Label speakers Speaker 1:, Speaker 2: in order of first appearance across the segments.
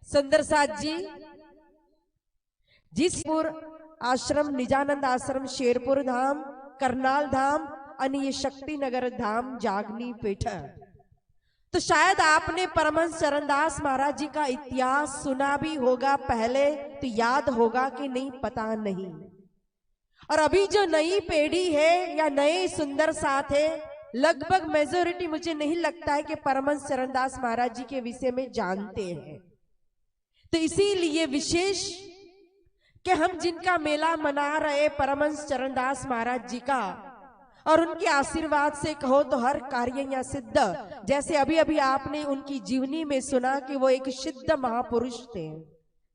Speaker 1: सुंदर साथ जी जिसपुर आश्रम, निजानंद आश्रम, शेरपुर धाम, करनाल धाम आणि ये शक्ति नगर धाम जागनी पीठ। तो शायद आपने परमहंस चरणदास महाराज जी का इतिहास सुना भी होगा पहले, तो याद होगा कि नहीं पता नहीं। और अभी जो नई पीढ़ी है या नए सुंदर साथ है, लगभग मेजोरिटी मुझे नहीं लगता है कि परमहंस चरणदास महाराज जी के विषय में जानते हैं। तो इसीलिए विशेष कि हम जिनका मेला मना रहे परमहंस चरणदास महाराज जी का, और उनके आशीर्वाद से कहो तो हर कार्य या सिद्ध। जैसे अभी अभी आपने उनकी जीवनी में सुना कि वो एक सिद्ध महापुरुष थे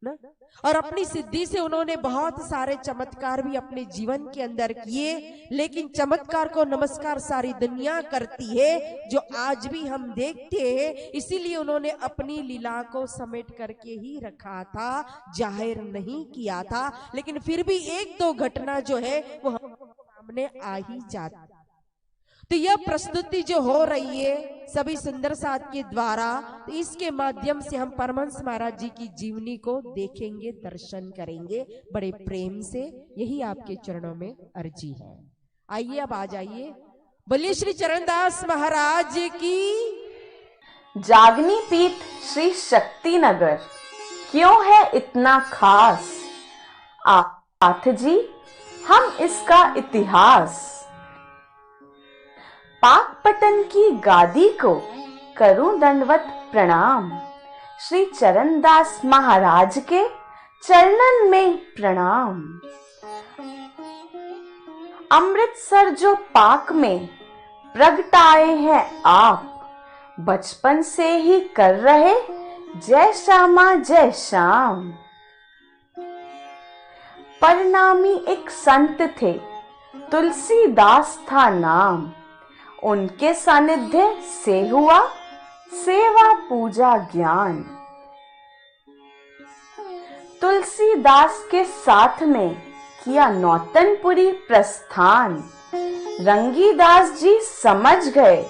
Speaker 1: ना, और अपनी सिद्धि से उन्होंने बहुत सारे चमत्कार भी अपने जीवन के अंदर किए। लेकिन चमत्कार को नमस्कार सारी दुनिया करती है, जो आज भी हम देखते हैं। इसीलिए उन्होंने अपनी लीला को समेट करके ही रखा था, जाहिर नहीं किया था। लेकिन फिर भी एक दो घटना जो है वो सामने आ ही जाती। तो यह प्रस्तुति जो हो रही है सभी सुंदर साथ के द्वारा, तो इसके माध्यम से हम परमहंस महाराज जी की जीवनी को देखेंगे, दर्शन करेंगे बड़े प्रेम से। यही आपके चरणों में अर्जी है। आइए अब आ जाइए। बोलिए श्री चरणदास महाराज की।
Speaker 2: जागनी पीठ श्री शक्ति नगर क्यों है इतना खास? आथ जी हम इसका इतिहास। पाकपटन की गादी को करूं दंडवत प्रणाम, श्री चरणदास महाराज के चरणन में प्रणाम। अमृतसर जो पाक में प्रगटाए हैं आप, बचपन से ही कर रहे जय श्यामा जय श्याम। परिणामी एक संत थे, तुलसीदास था नाम। उनके सानिध्य से हुआ सेवा पूजा ज्ञान। तुलसीदास के साथ में किया नौतनपुरी प्रस्थान। रंगीदास जी समझ गए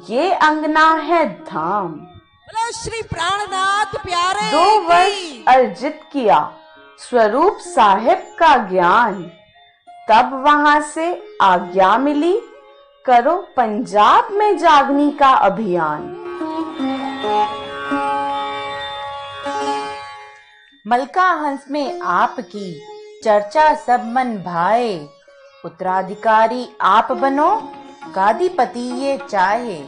Speaker 2: ये अंगना है धाम।
Speaker 1: बोलो श्री प्राणनाथ प्यारे।
Speaker 2: 2 वर्ष अर्जित किया स्वरूप साहिब का ज्ञान। तब वहां से आज्ञा मिली, करो पंजाब में जागनी का अभियान।
Speaker 3: मलका हंस में आपकी चर्चा सब मन भाए। उत्तराधिकारी आप बनो, गादीपति ये चाहे।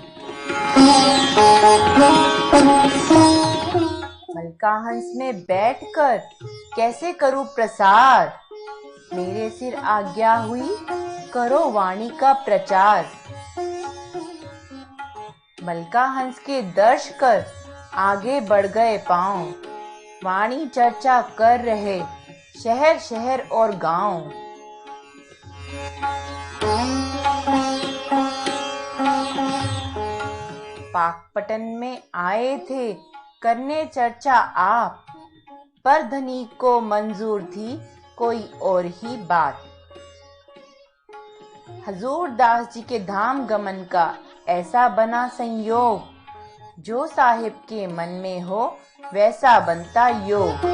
Speaker 3: मलका हंस में बैठकर कैसे करूं प्रसार? मेरे सिर आज्ञा हुई, करो वाणी का प्रचार। मलका हंस के दर्श कर आगे बढ़ गए पांव। वाणी चर्चा कर रहे शहर शहर और गांव। पाकपटन में आए थे करने चर्चा आप, पर धनी को मंजूर थी कोई और ही बात। हजूर दास जी के धाम गमन का ऐसा बना संयोग, जो साहिब के मन में हो वैसा बनता योग।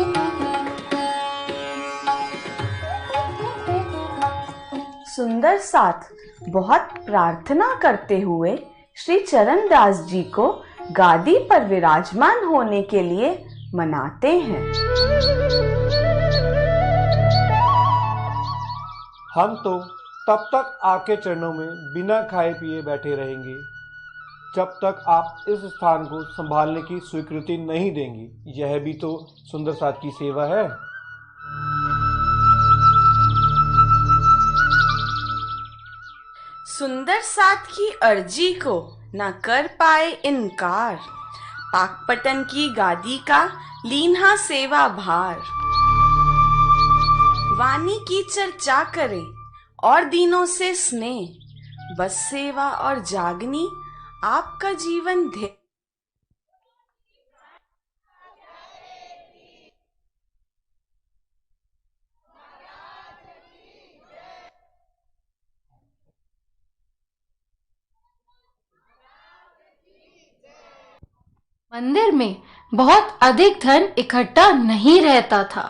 Speaker 2: सुंदर साथ बहुत प्रार्थना करते हुए श्री चरणदास जी को गादी पर विराजमान होने के लिए मनाते हैं।
Speaker 4: हम तो तब तक आपके चरणों में बिना खाए पिए बैठे रहेंगे जब तक आप इस स्थान को संभालने की स्वीकृति नहीं देंगी। यह भी तो सुंदर साथ की सेवा है।
Speaker 2: सुंदर साथ की अर्जी को न कर पाए इनकार। पाकपटन की गादी का लीन्हा सेवा भार। वाणी की चर्चा करें और दीनों से स्नेह। बस सेवा और जागनी आपका जीवन ध्येय।
Speaker 5: मंदिर में बहुत अधिक धन इकट्ठा नहीं रहता था।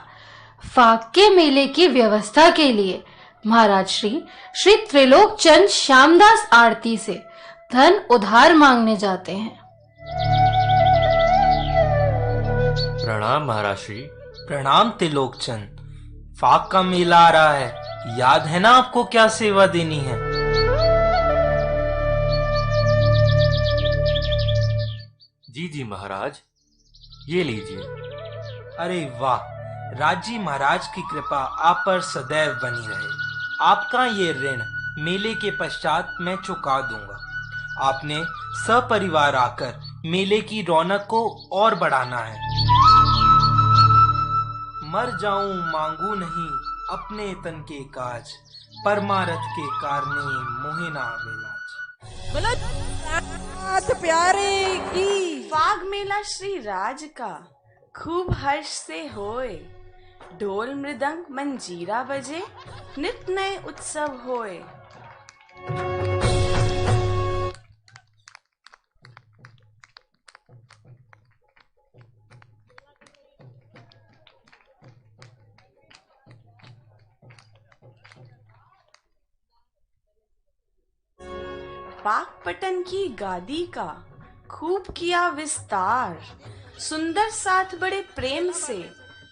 Speaker 5: फाग के मेले की व्यवस्था के लिए महाराज श्री त्रिलोकचंद श्यामदास आरती से धन उधार मांगने जाते हैं।
Speaker 6: प्रणाम महाराज श्री। प्रणाम त्रिलोकचंद। फाग का मेला आ रहा है, याद है ना आपको क्या सेवा देनी है?
Speaker 7: जी जी महाराज, ये लीजिए।
Speaker 6: अरे वाह, राजी महाराज की कृपा आप पर सदैव बनी रहे। आपका ये ऋण मेले के पश्चात मैं चुका दूंगा। आपने सपरिवार आकर मेले की रौनक को और बढ़ाना है। मर जाऊं मांगू नहीं अपने तन के काज, परमारथ के कारणे मोहे ना आवे लाज।
Speaker 1: प्यारे की
Speaker 2: फाग मेला श्री राज का खूब हर्ष से होए। ढोल मृदंग मंजीरा बजे, नित नए उत्सव होए। पाकपटन की गादी का खूब किया विस्तार। सुंदर साथ बड़े प्रेम से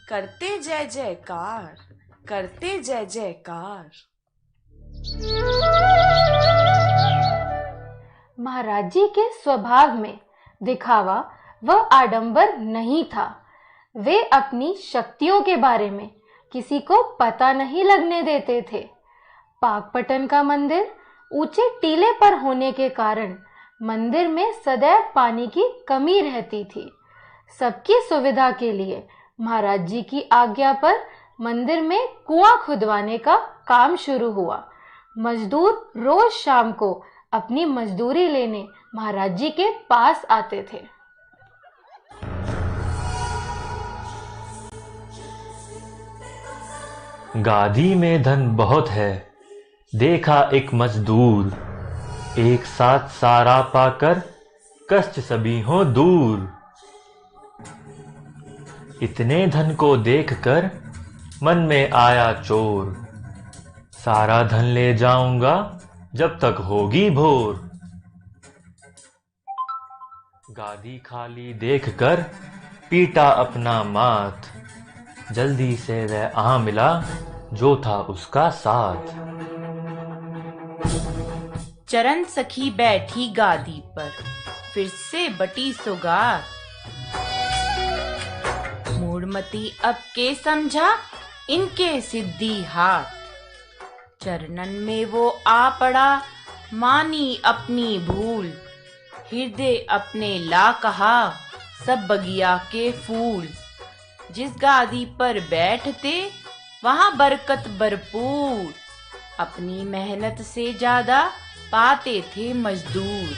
Speaker 2: करते जय जयकार, करते जय जयकार।
Speaker 5: महाराज जी के स्वभाव में दिखावा व आडंबर नहीं था। वे अपनी शक्तियों के बारे में किसी को पता नहीं लगने देते थे। पाकपटन का मंदिर ऊंचे टीले पर होने के कारण मंदिर में सदैव पानी की कमी रहती थी। सबकी सुविधा के लिए महाराज जी की आज्ञा पर मंदिर में कुआं खुदवाने का काम शुरू हुआ। मजदूर रोज शाम को अपनी मजदूरी लेने महाराज जी के पास आते थे।
Speaker 7: गादी में धन बहुत है, देखा एक मजदूर, एक साथ सारा पाकर कष्ट सभी हो दूर। इतने धन को देखकर मन में आया चोर, सारा धन ले जाऊंगा जब तक होगी भोर। गादी खाली देखकर पीटा अपना माथ, जल्दी से वह आ मिला जो था उसका साथ।
Speaker 3: चरण सखी बैठी गादी पर, फिर से बटी सुगार। मूढ़मती अब के समझा इनके सिद्धि हाथ। चरणन में वो आ पड़ा, मानी अपनी भूल। हृदय अपने ला कहा, सब बगिया के फूल। जिस गादी पर बैठते वहां बरकत भरपूर। अपनी मेहनत से ज्यादा पाते थे मजदूर।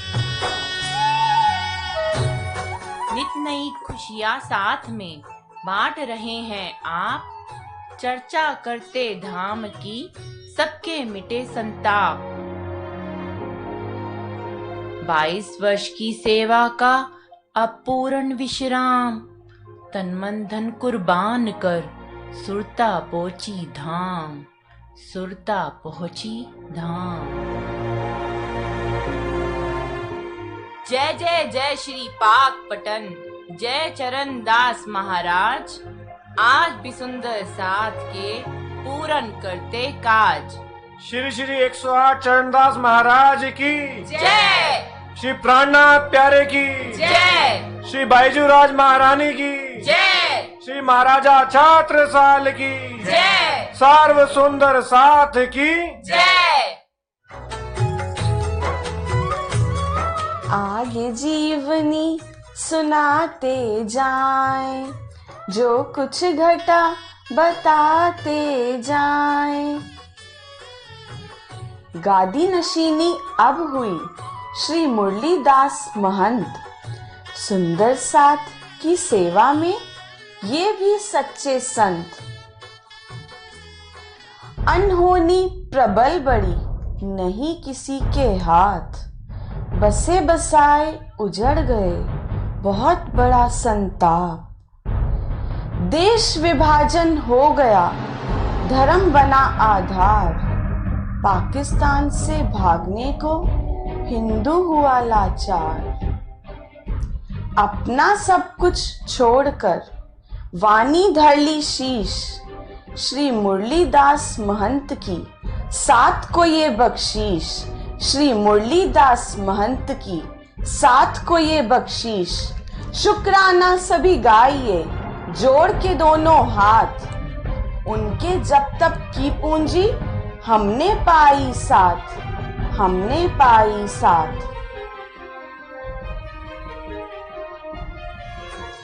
Speaker 3: नित नई खुशियां साथ में बांट रहे हैं आप। चर्चा करते धाम की, सबके मिटे संताप। 22 वर्ष की सेवा का अपूर्ण विश्राम। तन मन धन कुर्बान कर सुरता पहुंची धाम, सुरता पहुंची धाम। जय जय जय श्री पाकपटन, जय चरण दास महाराज। आज भी सुंदर साथ के पूरन करते काज।
Speaker 4: श्री श्री 108 चरणदास महाराज की
Speaker 3: जय।
Speaker 4: श्री प्राणनाथ प्यारे की
Speaker 3: जय।
Speaker 4: श्री बाईजू राज महारानी की
Speaker 3: जय।
Speaker 4: श्री महाराजा छात्रसाल की
Speaker 3: जय।
Speaker 4: सर्व सुंदर साथ की
Speaker 3: जय।
Speaker 2: आगे जीवनी सुनाते जाएं, जो कुछ घटा बताते जाएं। गादी नशीनी अब हुई श्री मुरलीदास महंत। सुंदर साथ की सेवा में ये भी सच्चे संत। अनहोनी प्रबल बड़ी नहीं किसी के हाथ। बसे बसाए उजड़ गए बहुत बड़ा संताप। देश विभाजन हो गया, धर्म बना आधार। पाकिस्तान से भागने को हिंदू हुआ लाचार। अपना सब कुछ छोड़कर वाणी धर ली शीश। श्री मुरलीदास महंत की साथ को ये बख्शीश। श्री मुरलीदास महंत की साथ को ये बख्शीश। शुक्राना सभी गाइए जोड़ के दोनों हाथ। उनके जब तक की पूंजी हमने पाई साथ, हमने पाई साथ।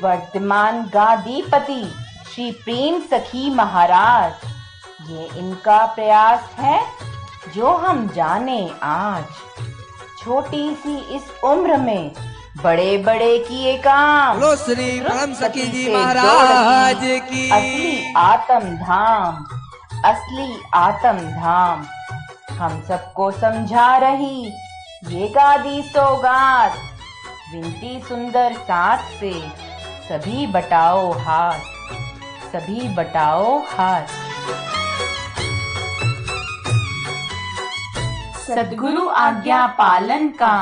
Speaker 3: वर्तमान गादीपति श्री प्रेम सखी महाराज, ये इनका प्रयास है जो हम जाने आज। छोटी सी इस उम्र में बड़े बड़े किए काम।
Speaker 8: लो श्री प्रेम सखी जी महाराज की।
Speaker 3: असली आत्म धाम, असली आत्म धाम हम सबको समझा रही ये गादी सौगात। विनती सुंदर साथ से सभी बटाओ हाथ, सभी बटाओ हाथ। सद्गुरु आज्ञा पालन का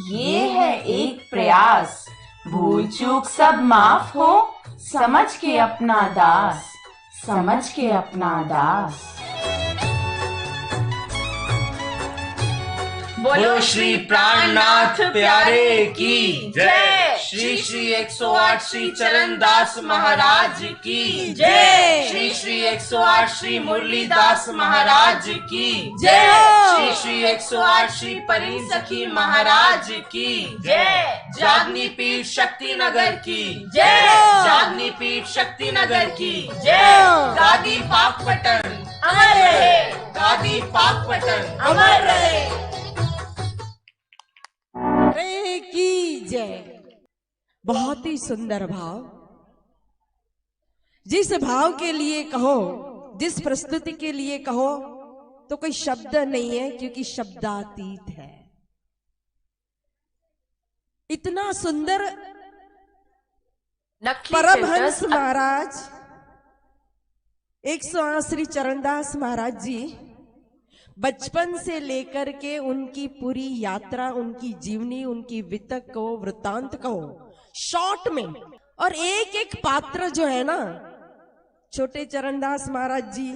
Speaker 3: ये है एक प्रयास। भूल चूक सब माफ हो, समझ के अपना दास, समझ के अपना दास।
Speaker 6: बोलो श्री प्राणनाथ प्यारे की जय। श्री श्री 108 श्री चरणदास महाराज की जय। श्री श्री 108 श्री मुरलीदास महाराज की जय। श्री श्री 108 श्री प्रेम सखी महाराज की जय। जागनी पीठ शक्ति नगर की जय। जागनी पीठ शक्ति नगर की जय। गादी पाकपटन अमर रहे, गादी पाकपटन अमर रहे।
Speaker 1: की जय। बहुत ही सुंदर भाव। जिस भाव के लिए कहो, जिस प्रस्तुति के लिए कहो तो कोई शब्द नहीं है, क्योंकि शब्दातीत है। इतना सुंदर परमहंस महाराज 108 श्री चरणदास महाराज जी बचपन से लेकर के उनकी पूरी यात्रा, उनकी जीवनी, उनकी वितक को, वृत्तांत को शॉर्ट में, और एक एक पात्र जो है ना, छोटे चरणदास महाराज जी,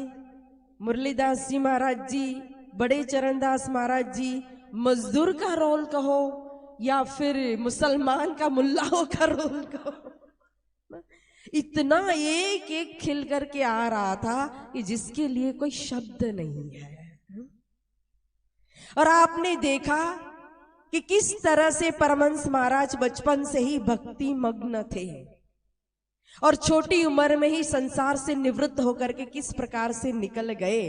Speaker 1: मुरलीदास जी महाराज जी, बड़े चरणदास महाराज जी, मजदूर का रोल कहो या फिर मुसलमान का मुल्लाओं का रोल कहो, इतना एक एक खिल करके आ रहा था कि जिसके लिए कोई शब्द नहीं है। और आपने देखा कि किस तरह से परमहंस महाराज बचपन से ही भक्ति मग्न थे और छोटी उम्र में ही संसार से निवृत्त होकर के किस प्रकार से निकल गए।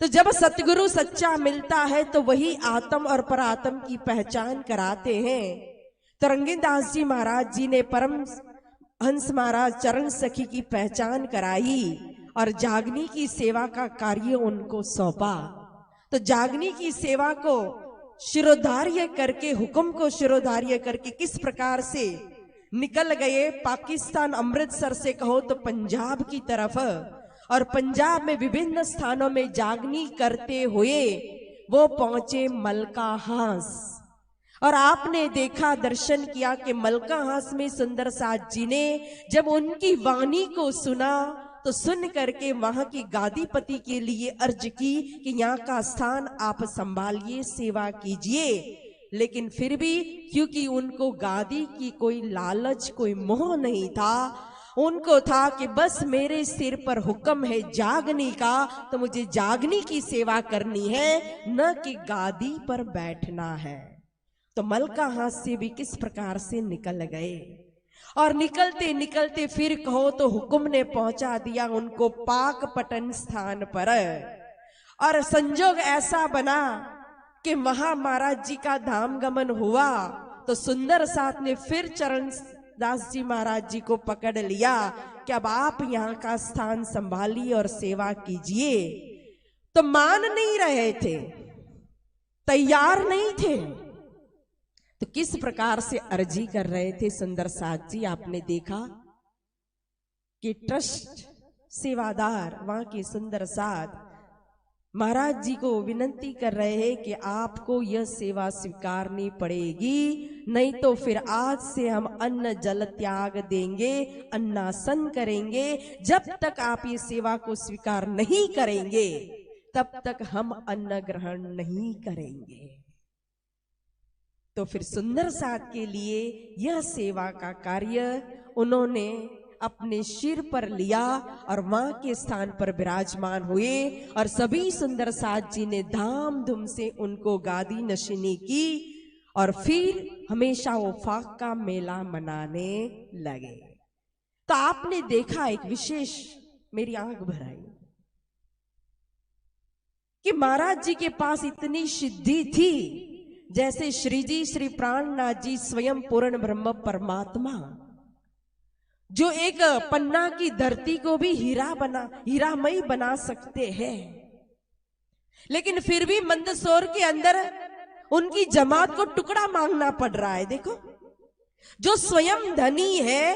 Speaker 1: तो जब सतगुरु सच्चा मिलता है तो वही आत्म और परात्म की पहचान कराते हैं। तो रंगीनदास जी महाराज जी ने परम हंस महाराज चरण सखी की पहचान कराई और जागनी की सेवा का कार्य उनको सौंपा। तो जागनी की सेवा को शिरोधार्य करके, हुक्म को शिरोधार्य करके किस प्रकार से निकल गए पाकिस्तान, अमृतसर से कहो तो पंजाब की तरफ, और पंजाब में विभिन्न स्थानों में जागनी करते हुए वो पहुंचे मलका हास। और आपने देखा, दर्शन किया कि मलका हास में सुंदर साथ जी ने जब उनकी वाणी को सुना तो सुन करके वहां की गादीपति के लिए अर्ज की कि यहाँ का स्थान आप संभालिए, सेवा कीजिए। लेकिन फिर भी क्योंकि उनको गादी की कोई लालच, कोई मोह नहीं था, उनको था कि बस मेरे सिर पर हुक्म है जागनी का, तो मुझे जागनी की सेवा करनी है, न कि गादी पर बैठना है। तो मलका हाथ से भी किस प्रकार से निकल गए, और निकलते निकलते फिर कहो तो हुक्म ने पहुंचा दिया उनको पाकपटन स्थान पर। और संजोग ऐसा बना कि वहां महाराज जी का धाम गमन हुआ तो सुंदर साथ ने फिर चरण दास जी महाराज जी को पकड़ लिया कि अब आप यहाँ का स्थान संभालिए और सेवा कीजिए। तो मान नहीं रहे थे, तैयार नहीं थे। तो किस प्रकार से अर्जी कर रहे थे सुंदर साथ जी, आपने देखा कि ट्रस्ट सेवादार वहां के सुंदर साथ महाराज जी को विनती कर रहे हैं कि आपको यह सेवा स्वीकारनी पड़ेगी, नहीं तो फिर आज से हम अन्न जल त्याग देंगे, अन्नासन करेंगे। जब तक आप ये सेवा को स्वीकार नहीं करेंगे तब तक हम अन्न ग्रहण नहीं करेंगे। तो फिर सुंदर साथ के लिए यह सेवा का कार्य उन्होंने अपने सिर पर लिया और मां के स्थान पर विराजमान हुए और सभी सुंदर साथ जी ने धाम धूम से उनको गादी नशीनी की और फिर हमेशा वो फाक का मेला मनाने लगे। तो आपने देखा एक विशेष, मेरी आंख भर आई कि महाराज जी के पास इतनी सिद्धि थी जैसे श्री जी श्री प्राणनाथ जी स्वयं पूर्ण ब्रह्म परमात्मा, जो एक पन्ना की धरती को भी हीरामयी बना सकते हैं, लेकिन फिर भी मंदसौर के अंदर उनकी जमात को टुकड़ा मांगना पड़ रहा है। देखो, जो स्वयं धनी है,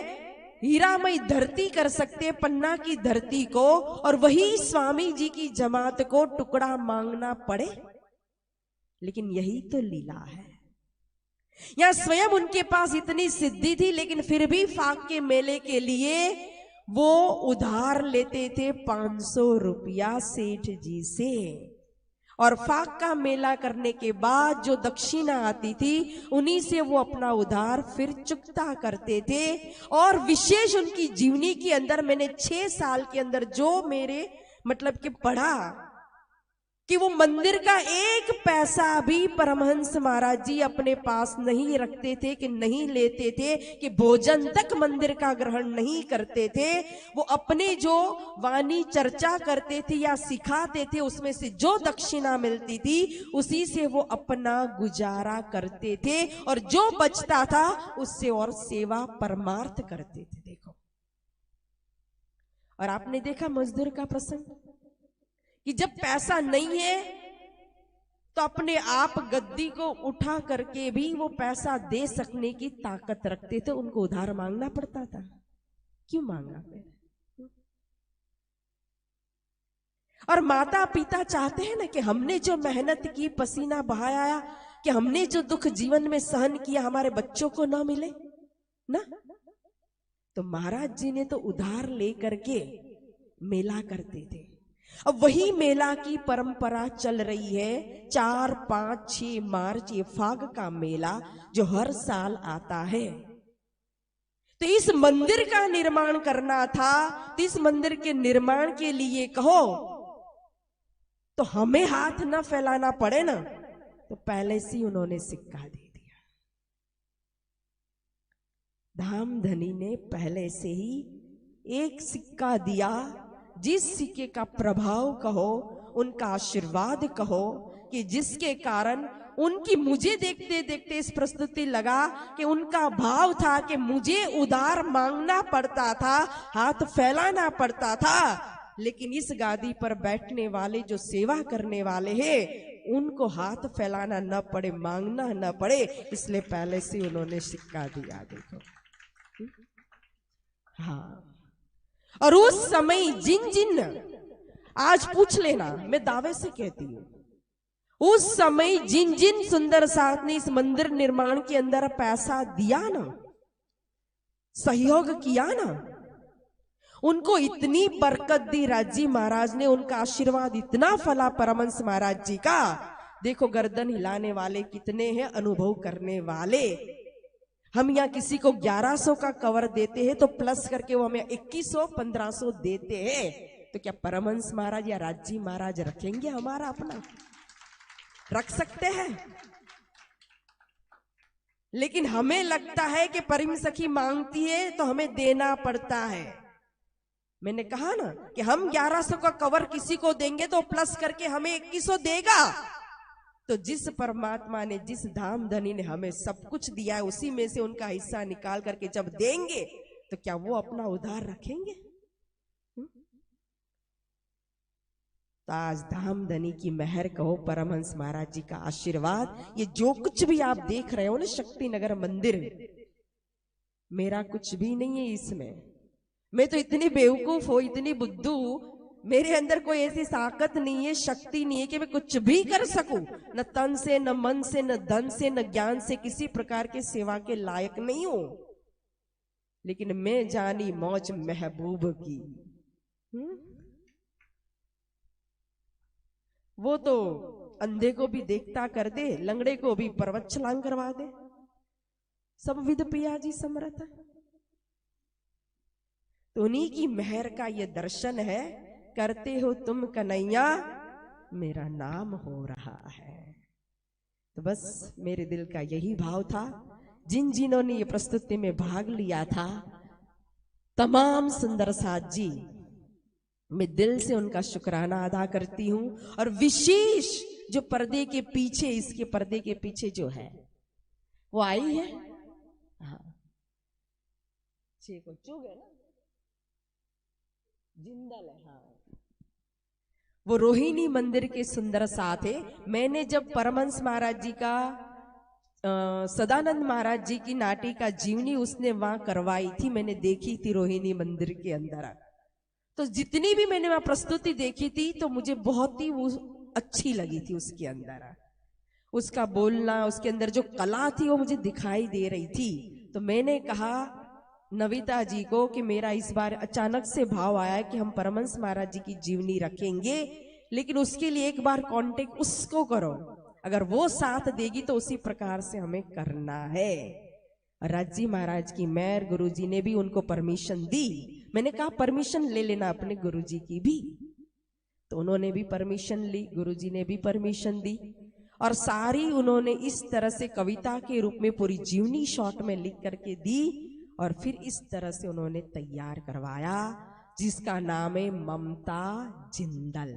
Speaker 1: हीरामयी धरती कर सकते हैं पन्ना की धरती को, और वही स्वामी जी की जमात को टुकड़ा मांगना पड़े। लेकिन यही तो लीला है। यहां स्वयं उनके पास इतनी सिद्धि थी, लेकिन फिर भी फाक के मेले के लिए वो उधार लेते थे 500 रुपया सेठ जी से, और फाक का मेला करने के बाद जो दक्षिणा आती थी उन्हीं से वो अपना उधार फिर चुकता करते थे। और विशेष उनकी जीवनी के अंदर मैंने 6 साल के अंदर जो मेरे मतलब कि पढ़ा कि वो मंदिर का एक पैसा भी परमहंस महाराज जी अपने पास नहीं रखते थे, कि नहीं लेते थे, कि भोजन तक मंदिर का ग्रहण नहीं करते थे। वो अपने जो वाणी चर्चा करते थे या सिखाते थे उसमें से जो दक्षिणा मिलती थी उसी से वो अपना गुजारा करते थे, और जो बचता था उससे और सेवा परमार्थ करते थे। देखो, और आपने देखा मजदूर का प्रसंग कि जब पैसा नहीं है तो अपने आप गद्दी को उठा करके भी वो पैसा दे सकने की ताकत रखते थे, उनको उधार मांगना पड़ता था। क्यों मांगना पड़ा? और माता पिता चाहते हैं ना कि हमने जो मेहनत की, पसीना बहाया, कि हमने जो दुख जीवन में सहन किया हमारे बच्चों को ना मिले ना। तो महाराज जी ने तो उधार लेकर के मेला करते थे। अब वही मेला की परंपरा चल रही है। 4, 5, 6 मार्च ये फाग का मेला जो हर साल आता है। तो इस मंदिर का निर्माण करना था, तो इस मंदिर के निर्माण के लिए कहो तो हमें हाथ ना फैलाना पड़े ना, तो पहले से ही उन्होंने सिक्का दे दिया। धाम धनी ने पहले से ही एक सिक्का दिया, जिस सिक्के का प्रभाव कहो, उनका आशीर्वाद कहो, कि जिसके कारण उनकी, मुझे देखते देखते इस प्रस्तुति लगा कि उनका भाव था कि मुझे उधार मांगना पड़ता था, हाथ फैलाना पड़ता था, लेकिन इस गादी पर बैठने वाले जो सेवा करने वाले हैं उनको हाथ फैलाना न पड़े, मांगना न पड़े, इसलिए पहले से उन्होंने सिक्का दिया। देखो, हाँ। और उस समय जिन आज पूछ लेना, मैं दावे से कहती हूं, उस समय जिन सुंदर साथ ने इस मंदिर निर्माण के अंदर पैसा दिया ना, सहयोग किया ना, उनको इतनी बरकत दी राजी महाराज ने, उनका आशीर्वाद इतना फला परमहंस महाराज जी का। देखो, गर्दन हिलाने वाले कितने हैं, अनुभव करने वाले। हम यहाँ किसी को 1100 का कवर देते हैं तो प्लस करके वो हमें 2100, 1500 देते हैं, तो क्या परमहंस महाराज या राजी महाराज रखेंगे हमारा अपना? रख सकते हैं। लेकिन हमें लगता है कि परम सखी मांगती है तो हमें देना पड़ता है। मैंने कहा ना कि हम 1100 का कवर किसी को देंगे तो प्लस करके हमें 2100 देगा। तो जिस परमात्मा ने, जिस धाम धनी ने हमें सब कुछ दिया है, उसी में से उनका हिस्सा निकाल करके जब देंगे तो क्या वो अपना उधार रखेंगे? तो आज धामधनी की मेहर कहो, परमहंस महाराज जी का आशीर्वाद, ये जो कुछ भी आप देख रहे हो ना शक्ति नगर मंदिर, मेरा कुछ भी नहीं है इसमें। मैं तो इतनी बेवकूफ हूं, इतनी बुद्धू, मेरे अंदर कोई ऐसी ताकत नहीं है, शक्ति नहीं है कि मैं कुछ भी कर सकूं। न तन से, न मन से, न धन से, न ज्ञान से किसी प्रकार के सेवा के लायक नहीं हूं। लेकिन मैं जानी मौज महबूब की। वो तो अंधे को भी देखता कर दे, लंगड़े को भी पर्वत छलांग करवा दे, सब विद पिया जी समर्थ। तो उन्हीं की मेहर का ये दर्शन है, करते हो तुम कन्हैया मेरा नाम हो रहा है। तो बस मेरे दिल का यही भाव था। जिन जिन्होंने ये प्रस्तुति में भाग लिया था, तमाम सुंदर साथ जी, मैं दिल से उनका शुक्राना अदा करती हूं। और विशेष जो पर्दे के पीछे, इसके पर्दे के पीछे जो है वो आई है, हाँ को चुग है ना, जिंदल है, हाँ वो रोहिणी मंदिर के सुंदर साथ है। मैंने जब परमहंस महाराज जी का सदानंद महाराज जी की नाटी का जीवनी उसने वहां करवाई थी, मैंने देखी थी रोहिणी मंदिर के अंदर। तो जितनी भी मैंने वहां प्रस्तुति देखी थी तो मुझे बहुत ही वो अच्छी लगी थी। उसके अंदर उसका बोलना, उसके अंदर जो कला थी वो मुझे दिखाई दे रही थी। तो मैंने कहा नविता जी को कि मेरा इस बार अचानक से भाव आया कि हम परमहंस महाराज जी की जीवनी रखेंगे, लेकिन उसके लिए एक बार कांटेक्ट उसको करो, अगर वो साथ देगी तो उसी प्रकार से हमें करना है। राज जी महाराज की मेहर, गुरुजी ने भी उनको परमिशन दी। मैंने कहा परमिशन ले लेना अपने गुरुजी की भी, तो उन्होंने भी परमिशन ली, गुरुजी ने भी परमिशन दी। और सारी उन्होंने इस तरह से कविता के रूप में पूरी जीवनी शॉर्ट में लिख करके दी, और फिर इस तरह से उन्होंने तैयार करवाया, जिसका नाम है ममता जिंदल।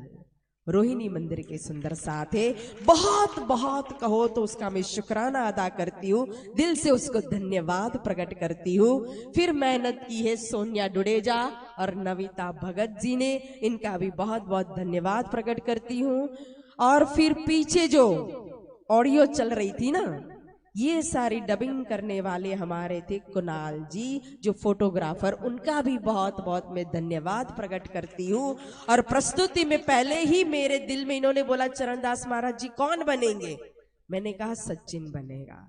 Speaker 1: रोहिणी मंदिर के सुंदर साथ है। बहुत बहुत कहो तो उसका मैं शुक्राना अदा करती हूँ, दिल से उसको धन्यवाद प्रकट करती हूँ। फिर मेहनत की है सोनिया डुडेजा और नविता भगत जी ने, इनका भी बहुत बहुत धन्यवाद प्रकट करती हूँ। और फिर पीछे जो ऑडियो चल रही थी ना, ये सारी डबिंग करने वाले हमारे थे कुणाल जी जो फोटोग्राफर, उनका भी बहुत बहुत मैं धन्यवाद प्रकट करती हूँ। और प्रस्तुति में पहले ही मेरे दिल में इन्होंने बोला चरणदास महाराज जी कौन बनेंगे, मैंने कहा सचिन बनेगा।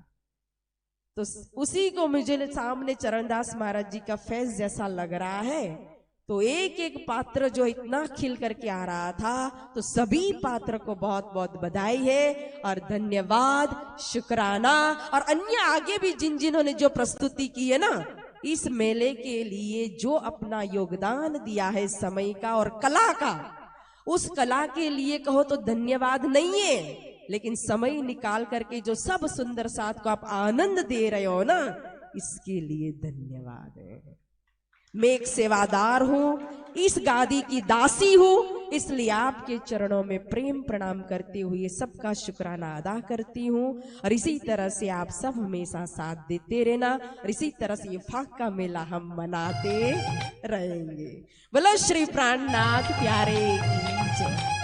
Speaker 1: तो उसी को मुझे सामने चरणदास महाराज जी का फेस जैसा लग रहा है, तो एक एक पात्र जो इतना खिल करके आ रहा था, तो सभी पात्र को बहुत बहुत बधाई है और धन्यवाद, शुक्राना। और अन्य आगे भी जिन जिन्होंने जो प्रस्तुति की है ना, इस मेले के लिए जो अपना योगदान दिया है समय का और कला का, उस कला के लिए कहो तो धन्यवाद नहीं है, लेकिन समय निकाल करके जो सब सुंदर साथ को आप आनंद दे रहे हो ना, इसके लिए धन्यवाद है। मैं एक सेवादार हूं, इस गादी की दासी हूं, इसलिए आपके चरणों में प्रेम प्रणाम करते हुए सबका शुक्राना अदा करती हूं। और इसी तरह से आप सब हमेशा साथ देते रहना, और इसी तरह से ये फाक का मेला हम मनाते रहेंगे। बोलो श्री प्राणनाथ प्यारे की जय।